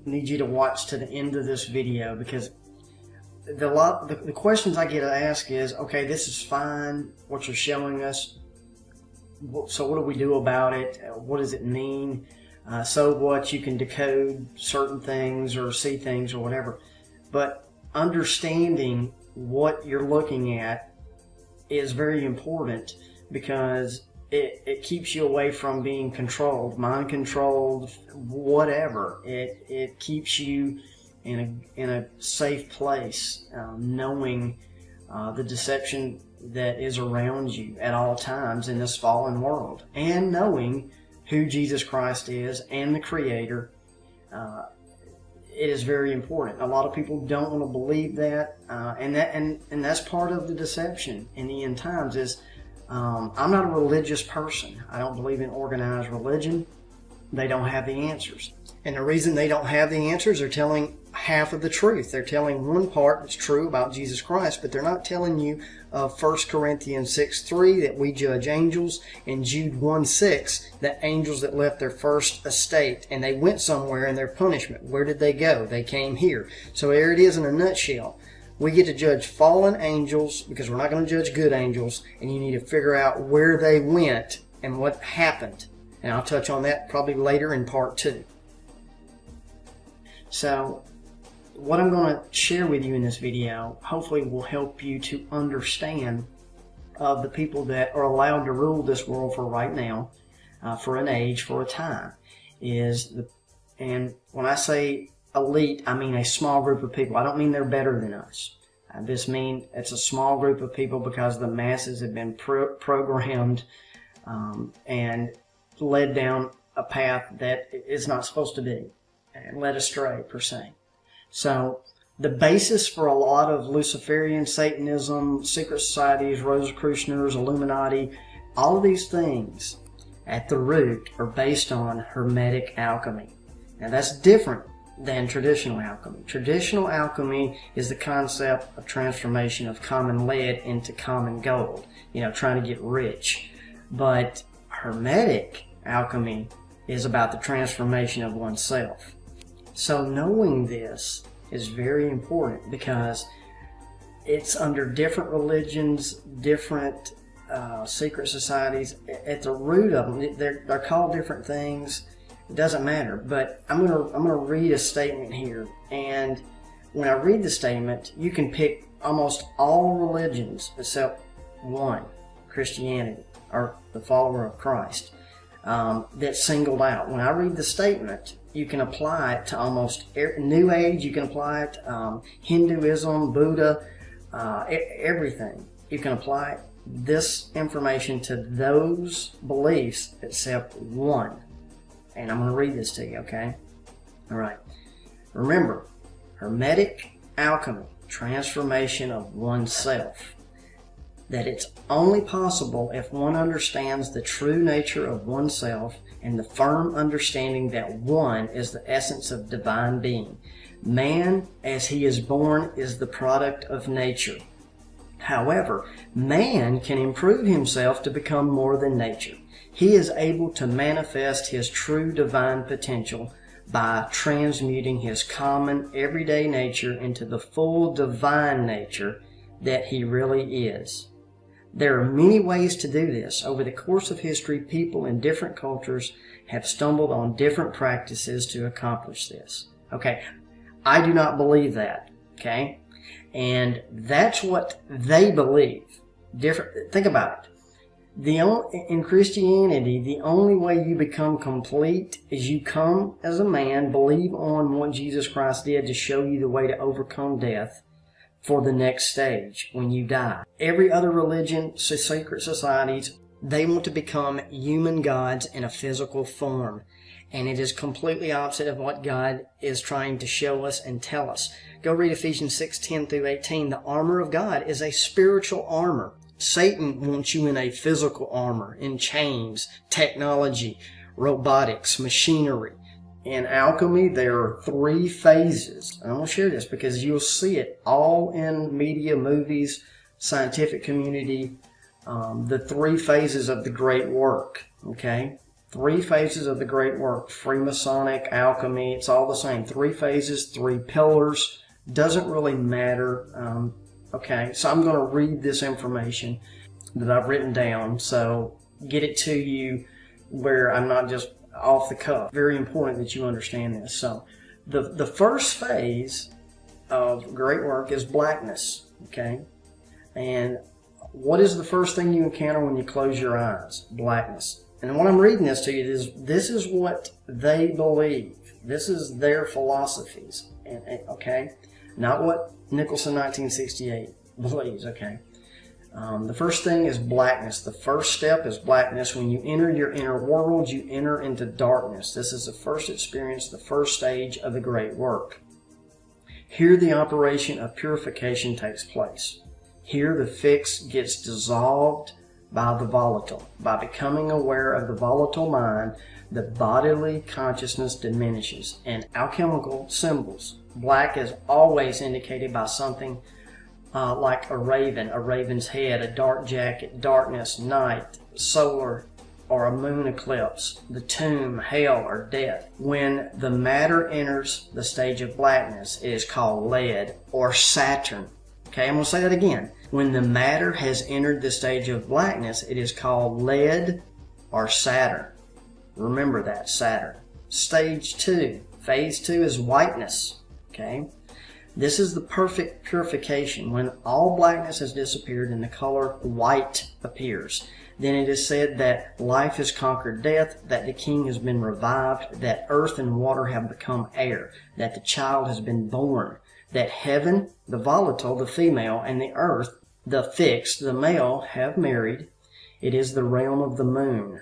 need you to watch to the end of this video, because the questions I get asked is, okay, this is fine, what you're showing us, so what do we do about it? What does it mean? So what? You can decode certain things or see things or whatever. But understanding what you're looking at is very important, because it keeps you away from being controlled, mind controlled, whatever. It keeps you in a safe place, knowing the deception that is around you at all times in this fallen world, and knowing who Jesus Christ is and the Creator. It is very important. A lot of people don't want to believe that, and that's part of the deception in the end times. Is I'm not a religious person. I don't believe in organized religion. They don't have the answers, and the reason they don't have the answers, they're telling half of the truth. They're telling one part that's true about Jesus Christ, but they're not telling you 1 Corinthians 6:3 that we judge angels, and Jude 1:6 that angels that left their first estate and they went somewhere in their punishment. Where did they go? They came here. So there it is in a nutshell. We get to judge fallen angels because we're not going to judge good angels, and you need to figure out where they went and what happened. And I'll touch on that probably later in part 2. So what I'm going to share with you in this video hopefully will help you to understand of the people that are allowed to rule this world for right now, for an age, for a time. And when I say elite, I mean a small group of people. I don't mean they're better than us. I just mean it's a small group of people because the masses have been programmed and led down a path that is not supposed to be, and led astray per se. So the basis for a lot of Luciferian, Satanism, secret societies, Rosicrucianers, Illuminati, all of these things at the root are based on Hermetic alchemy. Now that's different than traditional alchemy. Traditional alchemy is the concept of transformation of common lead into common gold, trying to get rich. But Hermetic alchemy is about the transformation of oneself. So knowing this is very important, because it's under different religions, different secret societies. At the root of them, they're called different things. It doesn't matter. But I'm gonna read a statement here, and when I read the statement, you can pick almost all religions except one, Christianity, or the follower of Christ, that's singled out. When I read the statement, you can apply it to almost New Age. You can apply it to Hinduism, Buddha, everything. You can apply this information to those beliefs except one. And I'm going to read this to you, okay? All right. Remember, Hermetic alchemy, transformation of oneself. That it's only possible if one understands the true nature of oneself and the firm understanding that one is the essence of divine being. Man, as he is born, is the product of nature. However, man can improve himself to become more than nature. He is able to manifest his true divine potential by transmuting his common everyday nature into the full divine nature that he really is. There are many ways to do this. Over the course of history, people in different cultures have stumbled on different practices to accomplish this. Okay, I do not believe that, okay? And that's what they believe. Think about it. In Christianity, the only way you become complete is you come as a man, believe on what Jesus Christ did to show you the way to overcome death for the next stage when you die. Every other religion, secret societies, they want to become human gods in a physical form. And it is completely opposite of what God is trying to show us and tell us. Go read Ephesians 6:10 through 18. The armor of God is a spiritual armor. Satan wants you in a physical armor, in chains, technology, robotics, machinery. In alchemy, there are 3 phases. I want to share this because you'll see it all in media, movies, scientific community, the 3 phases of the great work, okay? 3 phases of the great work, Freemasonic, alchemy, it's all the same. 3 phases, 3 pillars, doesn't really matter. Okay, so I'm going to read this information that I've written down, so get it to you where I'm not just off the cuff. Very important that you understand this. So the first phase of great work is blackness, okay? And what is the first thing you encounter when you close your eyes? Blackness. And when I'm reading this to you, this is what they believe. This is their philosophies, okay? Not what Nicholson 1968 believes, okay? The first thing is blackness. The first step is blackness. When you enter your inner world, you enter into darkness. This is the first experience, the first stage of the great work. Here the operation of purification takes place. Here the fix gets dissolved by the volatile. By becoming aware of the volatile mind, the bodily consciousness diminishes. And alchemical symbols, black is always indicated by something like a raven, a raven's head, a dark jacket, darkness, night, solar, or a moon eclipse, the tomb, hell, or death. When the matter enters the stage of blackness, it is called lead or Saturn. Okay, I'm going to say that again. When the matter has entered the stage of blackness, it is called lead or Saturn. Remember that, Saturn. Stage 2, phase 2 is whiteness. Okay. This is the perfect purification, when all blackness has disappeared and the color white appears. Then it is said that life has conquered death, that the king has been revived, that earth and water have become air, that the child has been born, that heaven, the volatile, the female, and the earth, the fixed, the male, have married. It is the realm of the moon.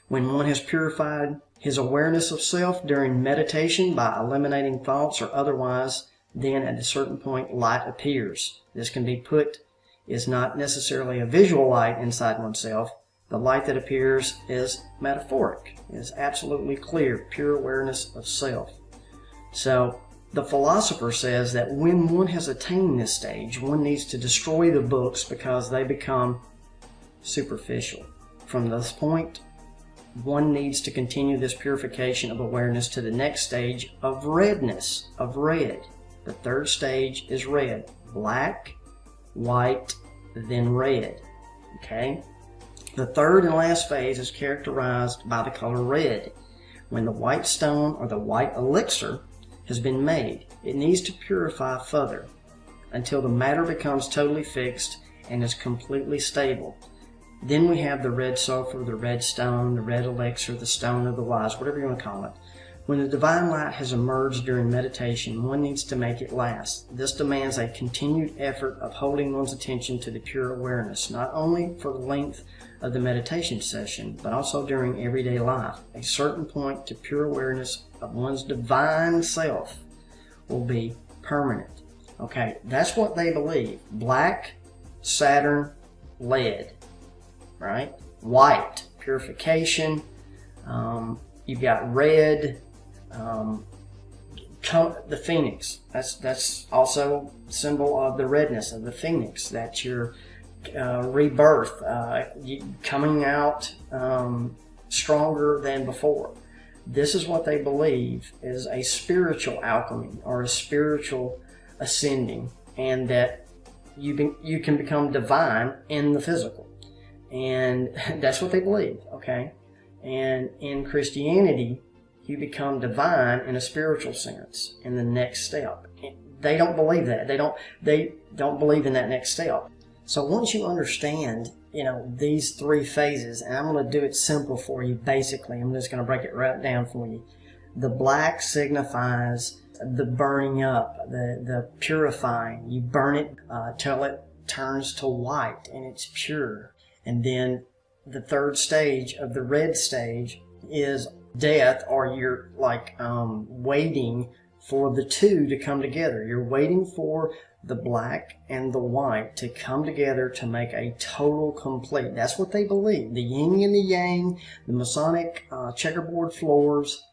When one has purified his awareness of self during meditation by eliminating thoughts or otherwise, then at a certain point light appears. This can be put is not necessarily a visual light inside oneself. The light that appears is metaphoric, is absolutely clear, pure awareness of self. So the philosopher says that when one has attained this stage, one needs to destroy the books because they become superficial. From this point, one needs to continue this purification of awareness to the next stage of redness, of red. The third stage is red. Black, white, then red. Okay? The third and last phase is characterized by the color red. When the white stone or the white elixir has been made, it needs to purify further until the matter becomes totally fixed and is completely stable. Then we have the red sulfur, the red stone, the red elixir, the stone of the wise, whatever you want to call it. When the divine light has emerged during meditation, one needs to make it last. This demands a continued effort of holding one's attention to the pure awareness, not only for the length of the meditation session, but also during everyday life. A certain point to pure awareness of one's divine self will be permanent. Okay, that's what they believe. Black, Saturn, lead, right? White, purification. You've got red, the phoenix. That's also a symbol of the redness of the phoenix. That's your rebirth, coming out stronger than before. This is what they believe is a spiritual alchemy or a spiritual ascending, and that you can become divine in the physical. And that's what they believe, okay? And in Christianity, you become divine in a spiritual sense in the next step. They don't believe that. They don't believe in that next step. So once you understand, these 3 phases, and I'm going to do it simple for you basically. I'm just going to break it right down for you. The black signifies the burning up, the purifying. You burn it till it turns to white and it's pure. And then the third stage of the red stage is death, or you're waiting for the two to come together. You're waiting for the black and the white to come together to make a total complete. That's what they believe. The yin and the yang, the Masonic checkerboard floors,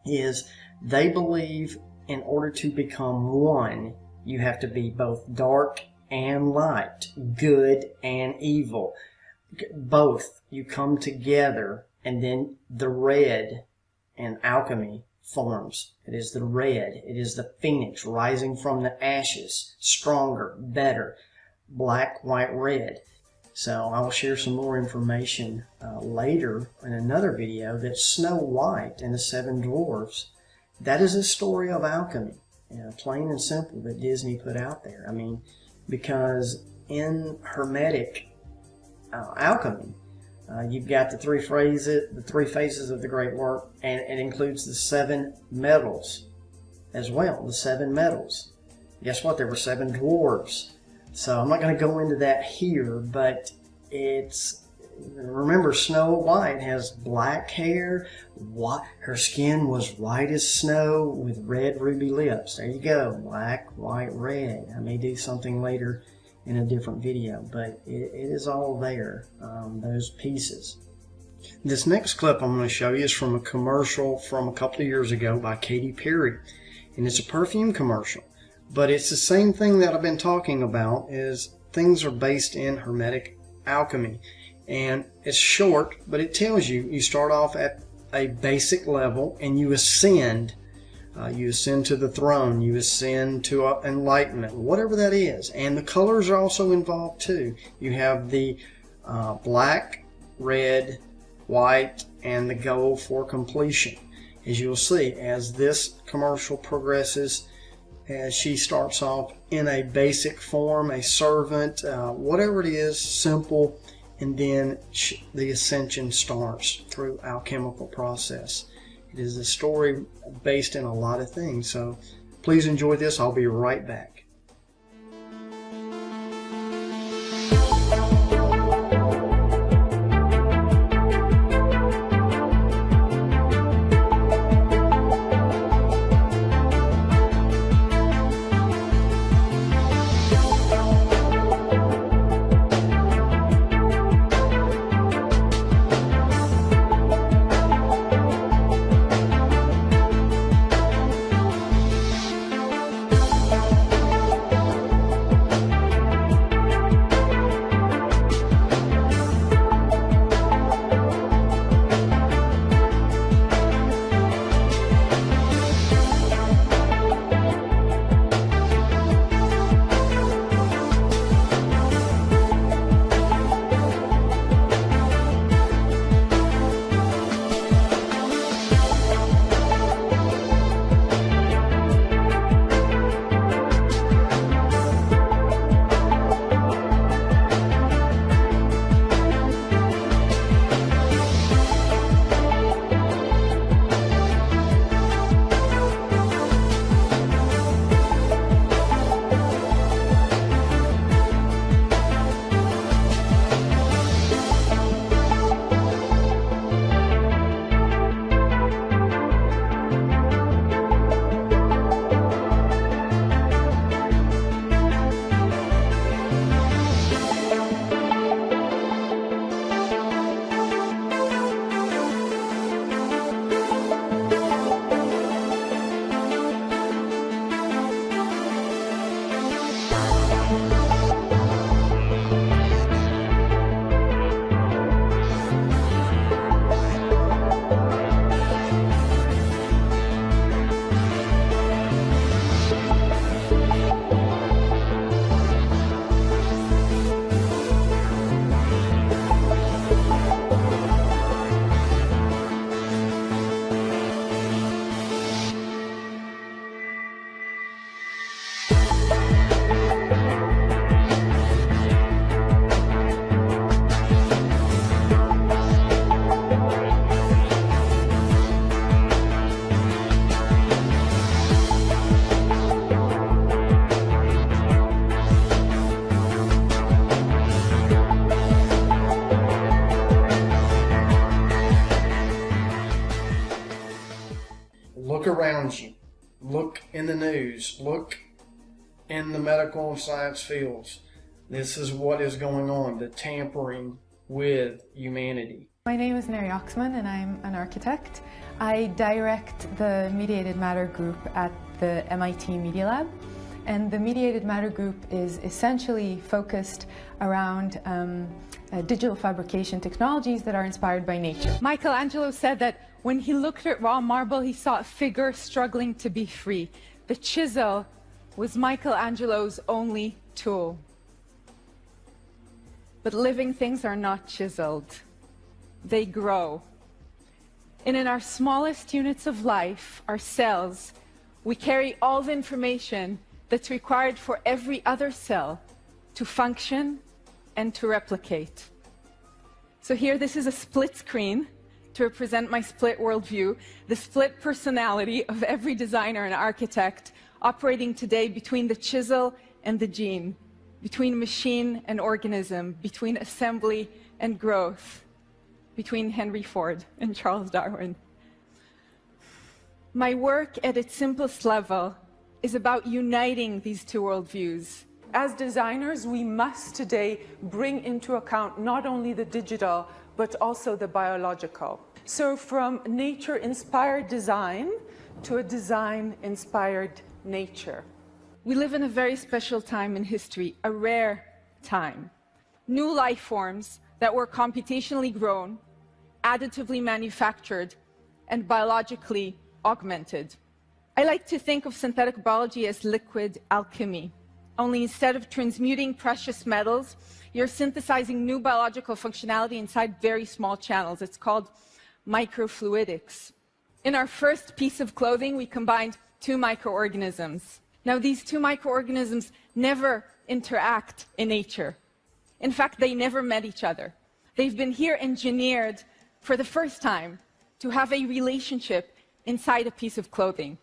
is they believe in order to become one, you have to be both dark and light, good and evil. Both. You come together and then the red in alchemy forms. It is the red. It is the phoenix rising from the ashes, stronger, better, black, white, red. So I will share some more information later in another video that Snow White and the Seven Dwarfs, that is a story of alchemy, plain and simple, that Disney put out there. I mean, because in Hermetic alchemy, you've got the three phases of the great work, and it includes the 7 metals as well, the 7 metals. Guess what? There were 7 dwarves. So I'm not going to go into that here, but remember, Snow White has black hair, her skin was white as snow with red ruby lips. There you go, black, white, red. I may do something later in a different video, but it is all there, those pieces. This next clip I'm going to show you is from a commercial from a couple of years ago by Katy Perry, and it's a perfume commercial, but it's the same thing that I've been talking about. Is things are based in Hermetic alchemy, and it's short, but it tells you start off at a basic level and you ascend. You ascend to the throne, you ascend to enlightenment, whatever that is. And the colors are also involved too. You have the black, red, white, and the gold for completion. As you'll see, as this commercial progresses, as she starts off in a basic form, a servant, whatever it is, simple, and then the ascension starts through alchemical process. It is a story based in a lot of things, so please enjoy this. I'll be right back. Look around you. Look in the news. Look in the medical and science fields. This is what is going on, the tampering with humanity. My name is Mary Oxman and I'm an architect. I direct the Mediated Matter group at the MIT Media Lab. and the Mediated Matter Group is essentially focused around digital fabrication technologies that are inspired by nature. Michelangelo said that when he looked at raw marble, he saw a figure struggling to be free. The chisel was Michelangelo's only tool. But living things are not chiseled. They grow. And in our smallest units of life, our cells, we carry all the information that's required for every other cell to function and to replicate. So here, this is a split screen to represent my split worldview, the split personality of every designer and architect operating today between the chisel and the gene, between machine and organism, between assembly and growth, between Henry Ford and Charles Darwin. My work at its simplest level is about uniting these two worldviews. As designers, we must today bring into account not only the digital, but also the biological. So from nature-inspired design to a design-inspired nature. We live in a very special time in history, a rare time. New life forms that were computationally grown, additively manufactured, and biologically augmented. I like to think of synthetic biology as liquid alchemy. Only instead of transmuting precious metals, you're synthesizing new biological functionality inside very small channels. It's called microfluidics. In our first piece of clothing, we combined two microorganisms. Now, these two microorganisms never interact in nature. In fact, they never met each other. They've been here engineered for the first time to have a relationship inside a piece of clothing.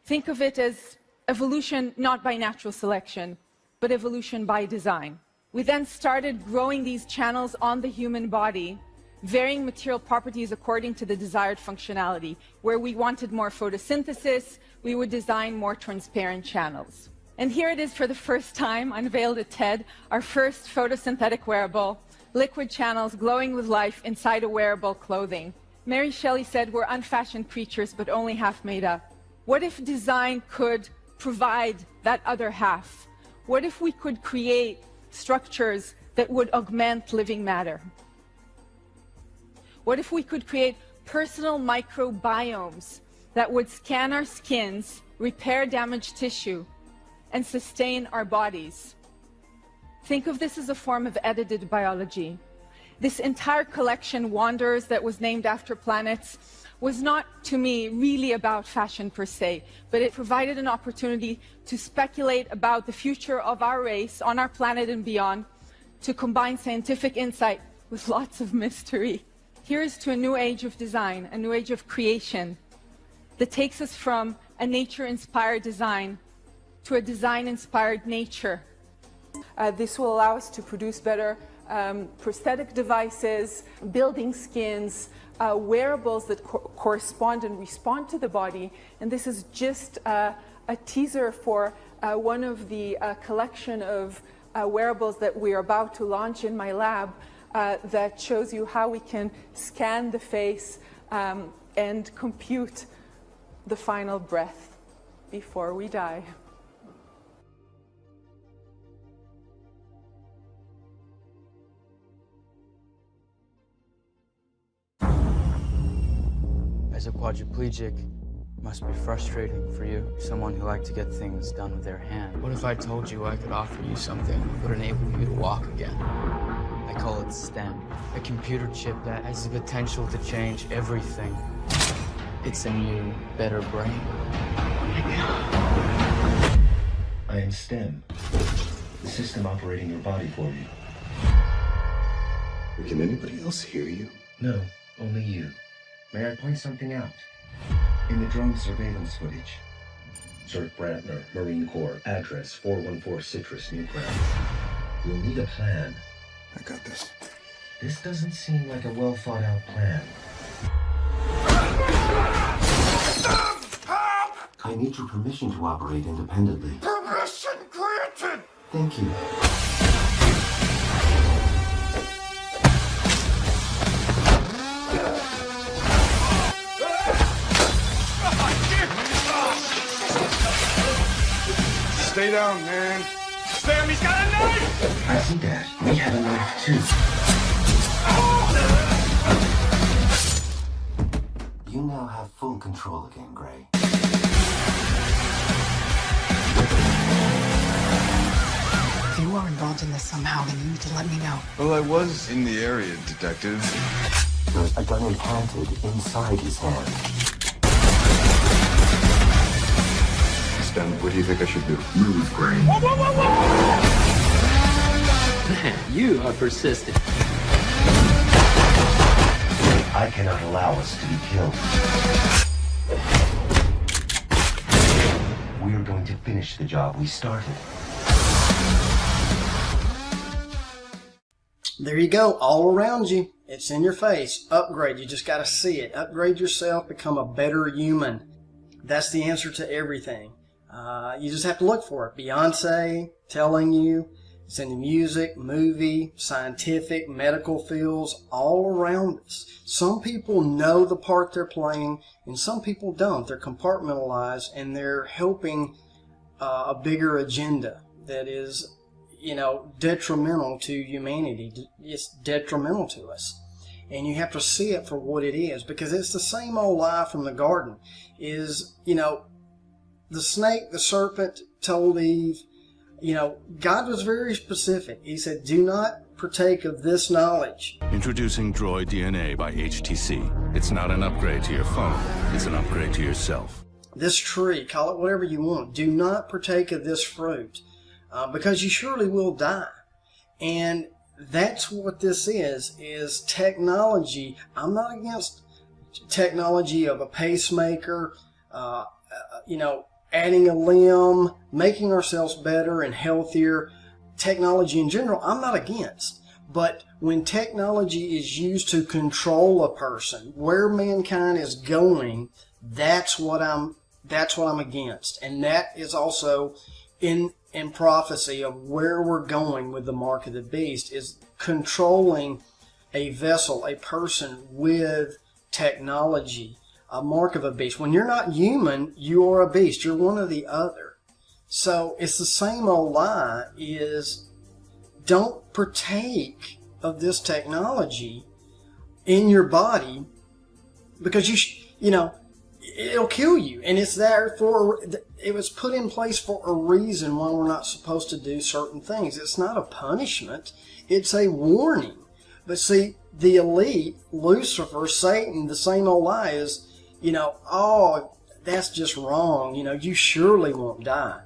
Think of it as evolution not by natural selection, but evolution by design. We then started growing these channels on the human body, varying material properties according to the desired functionality. Where we wanted more photosynthesis, we would design more transparent channels. And here it is for the first time, unveiled at TED, our first photosynthetic wearable, liquid channels glowing with life inside a wearable clothing. Mary Shelley said, we're unfashioned creatures, but only half made up. What if design could provide that other half? What if we could create structures that would augment living matter? What if we could create personal microbiomes that would scan our skins, repair damaged tissue, and sustain our bodies? Think of this as a form of edited biology. This entire collection, Wanderers, that was named after planets, was not, to me, really about fashion per se, but it provided an opportunity to speculate about the future of our race on our planet and beyond, to combine scientific insight with lots of mystery. Here's to a new age of design, a new age of creation, that takes us from a nature-inspired design to a design-inspired nature. This will allow us to produce better prosthetic devices, building skins, wearables that correspond and respond to the body. And this is just a teaser for one of the collection of wearables that we're about to launch in my lab that shows you how we can scan the face and compute the final breath before we die. As a quadriplegic, it must be frustrating for you, someone who liked to get things done with their hand. What if I told you I could offer you something that would enable you to walk again? I call it STEM, a computer chip that has the potential to change everything. It's a new, better brain. I am STEM, the system operating your body for you. Can anybody else hear you? No, only you. May I point something out? In the drone surveillance footage, Zerk Brantner, Marine Corps, address 414 Citrus, Newgrounds. You'll need a plan. I got this. This doesn't seem like a well-thought-out plan. I need your permission to operate independently. Permission granted! Thank you. Stay down, man. Sam, he's got a knife! I see that. We have a knife too. You now have full control again, Gray. If you are involved in this somehow, then you need to let me know. Well, I was in the area, Detective. There's a gun implanted inside his hand. Stan, what do you think I should do? Move, Gray. Man, you are persistent. I cannot allow us to be killed. We are going to finish the job we started. There you go, all around you. It's in your face. Upgrade. You just got to see it. Upgrade yourself, become a better human. That's the answer to everything. You just have to look for it. Beyonce telling you. It's in the music, movie, scientific, medical fields, all around us. Some people know the part they're playing, and some people don't. They're compartmentalized, and they're helping a bigger agenda that is, detrimental to humanity. It's detrimental to us. And you have to see it for what it is, because it's the same old lie from the garden. The snake, the serpent told Eve, God was very specific. He said, do not partake of this knowledge. Introducing Droid DNA by HTC. It's not an upgrade to your phone. It's an upgrade to yourself. This tree, call it whatever you want. Do not partake of this fruit, because you surely will die. And that's what this is technology. I'm not against technology of a pacemaker, adding a limb, making ourselves better and healthier. Technology in general, I'm not against. But when technology is used to control a person, where mankind is going, that's what I'm against. And that is also in prophecy of where we're going with the mark of the beast, is controlling a vessel, a person with technology. A mark of a beast. When you're not human, you are a beast. You're one or the other. So it's the same old lie, is don't partake of this technology in your body, because it'll kill you. And it's there it was put in place for a reason why we're not supposed to do certain things. It's not a punishment. It's a warning. But see, the elite, Lucifer, Satan, the same old lie is, that's just wrong. You surely won't die.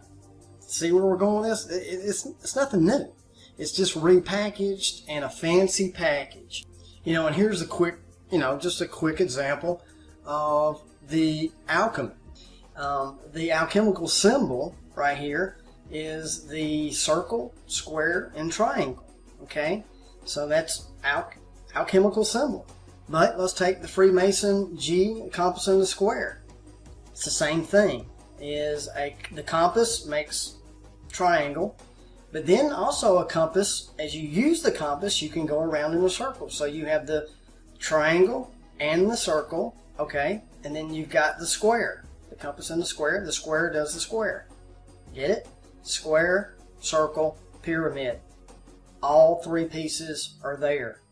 See where we're going with this? It's nothing new. It's just repackaged and a fancy package. And here's a quick, just a quick example of the alchemy. The alchemical symbol right here is the circle, square, and triangle. Okay? So that's alchemical symbol. But let's take the Freemason G, compass, and the square. It's the same thing. The compass makes triangle, but then also a compass, as you use the compass, you can go around in a circle. So you have the triangle and the circle, okay? And then you've got the square, the compass and the square. The square does the square. Get it? Square, circle, pyramid. All three pieces are there.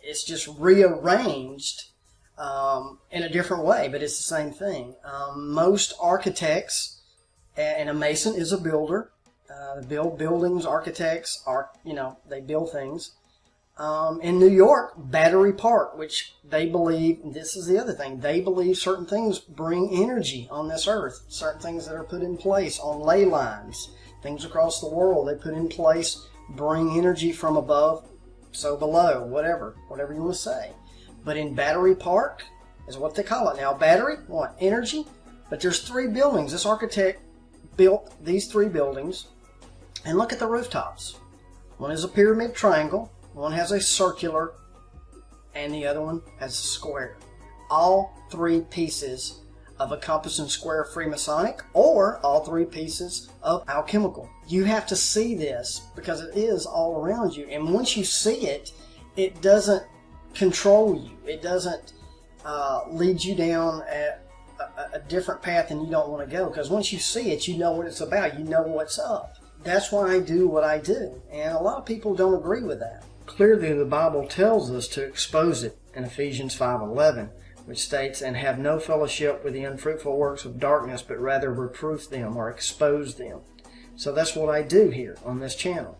It's just rearranged in a different way, but it's the same thing. Most architects, and a mason is a builder. Build buildings. Architects are, they build things. In New York, Battery Park, which they believe, this is the other thing, they believe certain things bring energy on this earth. Certain things that are put in place on ley lines, things across the world they put in place bring energy from above. So below, whatever you want to say. But in Battery Park is what they call it. Now, battery, what? Energy? But there's 3 buildings. This architect built these 3 buildings. And look at the rooftops. One is a pyramid triangle. One has a circular. And the other one has a square. All 3 pieces of a compass and square Freemasonic, or all 3 pieces of alchemical. You have to see this because it is all around you. And once you see it, it doesn't control you. It doesn't lead you down a different path and you don't want to go, because once you see it, you know what it's about. You know what's up. That's why I do what I do, and a lot of people don't agree with that. Clearly, the Bible tells us to expose it in Ephesians 5:11, which states, "And have no fellowship with the unfruitful works of darkness, but rather reproof them," or expose them. So that's what I do here on this channel.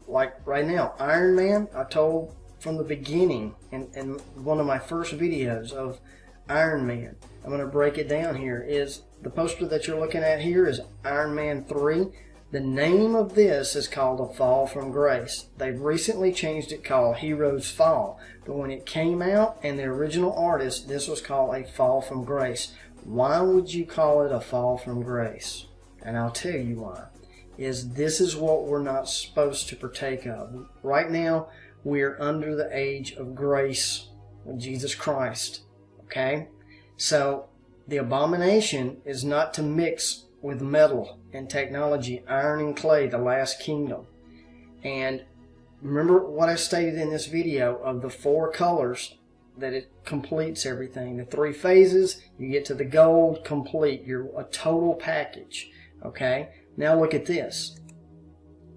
Like right now, Iron Man, I told from the beginning in one of my first videos of Iron Man, I'm going to break it down here, is the poster that you're looking at here is Iron Man 3. The name of this is called A Fall from Grace. They've recently changed it called Heroes Fall. But when it came out and the original artist, this was called A Fall from Grace. Why would you call it A Fall from Grace? And I'll tell you why. This is what we're not supposed to partake of. Right now, we're under the age of grace with Jesus Christ. Okay? So, the abomination is not to mix with metal and technology, iron and clay, the last kingdom. And remember what I stated in this video of the 4 colors, that it completes everything. The 3 phases, you get to the gold, complete. You're a total package. Okay? Now look at this.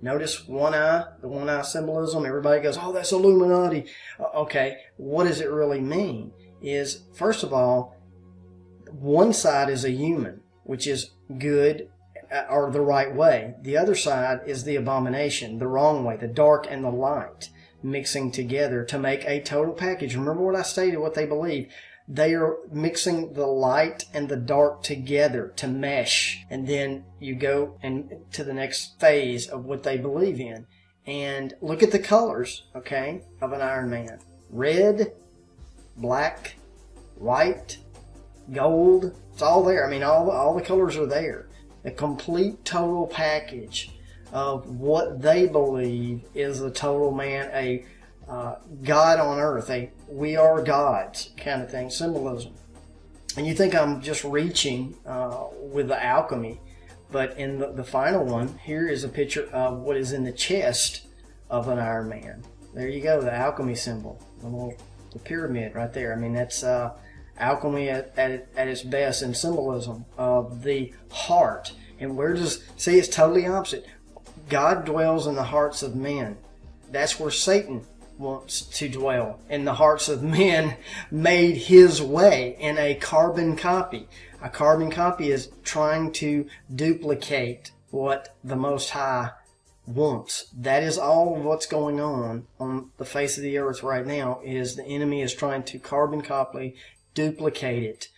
Notice one eye, the one eye symbolism. Everybody goes, oh, that's Illuminati. Okay, what does it really mean? Is, first of all, one side is a human, which is good or the right way. The other side is the abomination, the wrong way, the dark and the light mixing together to make a total package. Remember what I stated, what they believe. They are mixing the light and the dark together to mesh. And then you go to the next phase of what they believe in. And look at the colors, okay, of an Iron Man. Red, black, white, gold. It's all there. I mean, all the colors are there. A complete total package of what they believe is the total man, a God on earth, a we are gods kind of thing, symbolism. And you think I'm just reaching with the alchemy, but in the final one, here is a picture of what is in the chest of an Iron Man. There you go, the alchemy symbol, the pyramid right there. I mean, that's alchemy at its best in symbolism of the heart. And see, it's totally opposite. God dwells in the hearts of men. That's where Satan wants to dwell, in the hearts of men made his way in a carbon copy. A carbon copy is trying to duplicate what the Most High wants. That is all of what's going on the face of the earth right now, is the enemy is trying to carbon copy, duplicate it.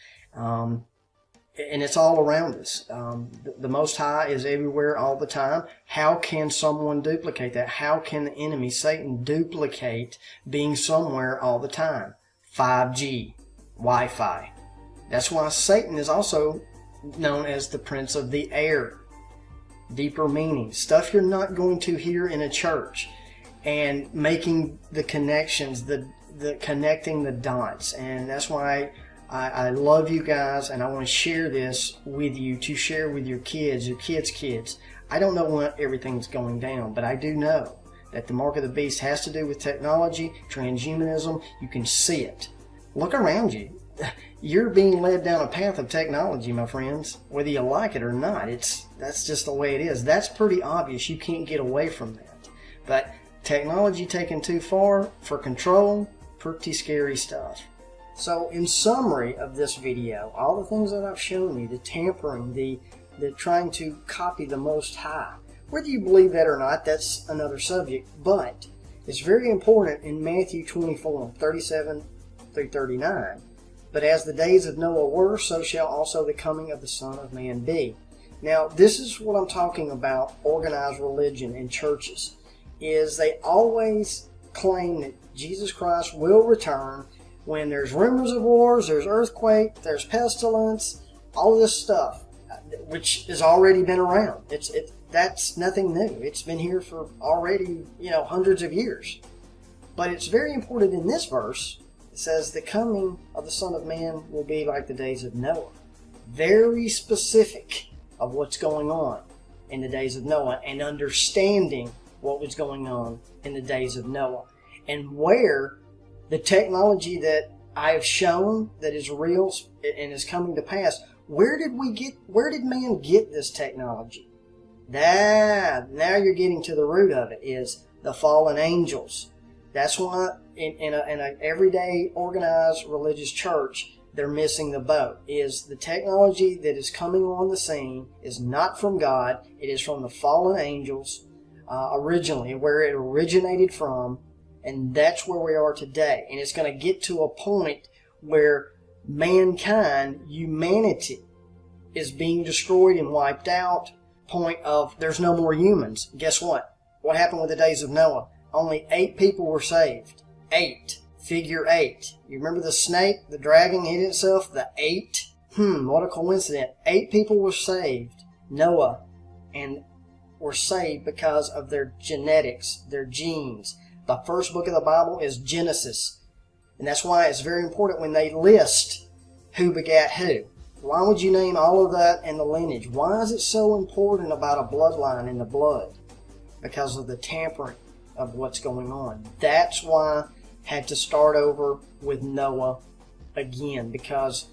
And it's all around us. The Most High is everywhere all the time. How can someone duplicate that? How can the enemy, Satan, duplicate being somewhere all the time? 5G, Wi-Fi. That's why Satan is also known as the Prince of the Air. Deeper meaning. Stuff you're not going to hear in a church. And making the connections, the connecting the dots. And that's why I love you guys, and I want to share this with you, to share with your kids, your kids' kids. I don't know when everything's going down, but I do know that the mark of the beast has to do with technology, transhumanism. You can see it. Look around you. You're being led down a path of technology, my friends, whether you like it or not. That's just the way it is. That's pretty obvious. You can't get away from that. But technology taken too far for control, pretty scary stuff. So in summary of this video, all the things that I've shown you, the tampering, the trying to copy the Most High, whether you believe that or not, that's another subject, but it's very important in Matthew 24:37 through 39. But as the days of Noah were, so shall also the coming of the Son of Man be. Now, this is what I'm talking about, organized religion in churches, is they always claim that Jesus Christ will return when there's rumors of wars, there's earthquake, there's pestilence, all of this stuff, which has already been around. That's nothing new. It's been here for already, hundreds of years. But it's very important in this verse. It says the coming of the Son of Man will be like the days of Noah. Very specific of what's going on in the days of Noah, and understanding what was going on in the days of Noah, and where the technology that I have shown that is real and is coming to pass. Where did man get this technology? Now you're getting to the root of it, is the fallen angels. That's why in a everyday organized religious church, they're missing the boat. Is the technology that is coming on the scene is not from God. It is from the fallen angels originally, where it originated from, and that's where we are today. And it's going to get to a point where mankind, humanity, is being destroyed and wiped out. Point of there's no more humans. Guess what? What happened with the days of Noah? Only 8 people were saved. 8. Figure 8. You remember the snake, the dragon hid itself? The 8? What a coincidence. 8 people were saved. Noah. And were saved because of their genetics, their genes. The first book of the Bible is Genesis. And that's why it's very important when they list who begat who. Why would you name all of that in the lineage? Why is it so important about a bloodline in the blood? Because of the tampering of what's going on. That's why I had to start over with Noah again, because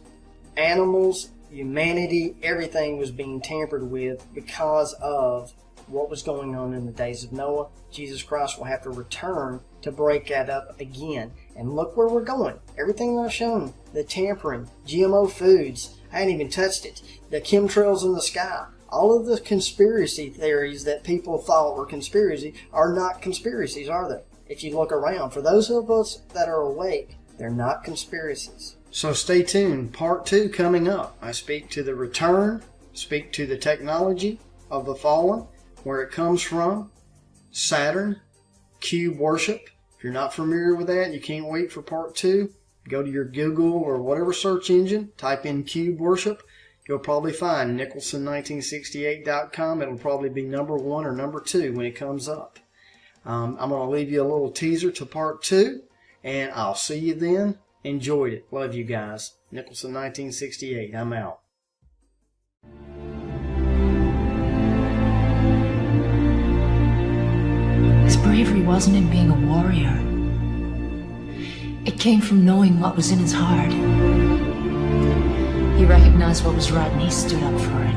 animals, humanity, everything was being tampered with because of what was going on in the days of Noah. Jesus Christ will have to return to break that up again. And look where we're going. Everything I've shown, the tampering, GMO foods, I hadn't even touched it. The chemtrails in the sky. All of the conspiracy theories that people thought were conspiracy are not conspiracies, are they? If you look around, for those of us that are awake, they're not conspiracies. So stay tuned. Part 2 coming up. I speak to the return, speak to the technology of the fallen, where it comes from, Saturn, cube worship. If you're not familiar with that, you can't wait for part 2. Go to your Google or whatever search engine, type in cube worship. You'll probably find Nicholson1968.com. It'll probably be number 1 or number 2 when it comes up. I'm going to leave you a little teaser to part 2, and I'll see you then. Enjoyed it. Love you guys. Nicholson1968. I'm out. His bravery wasn't in being a warrior. It came from knowing what was in his heart. He recognized what was right and he stood up for it.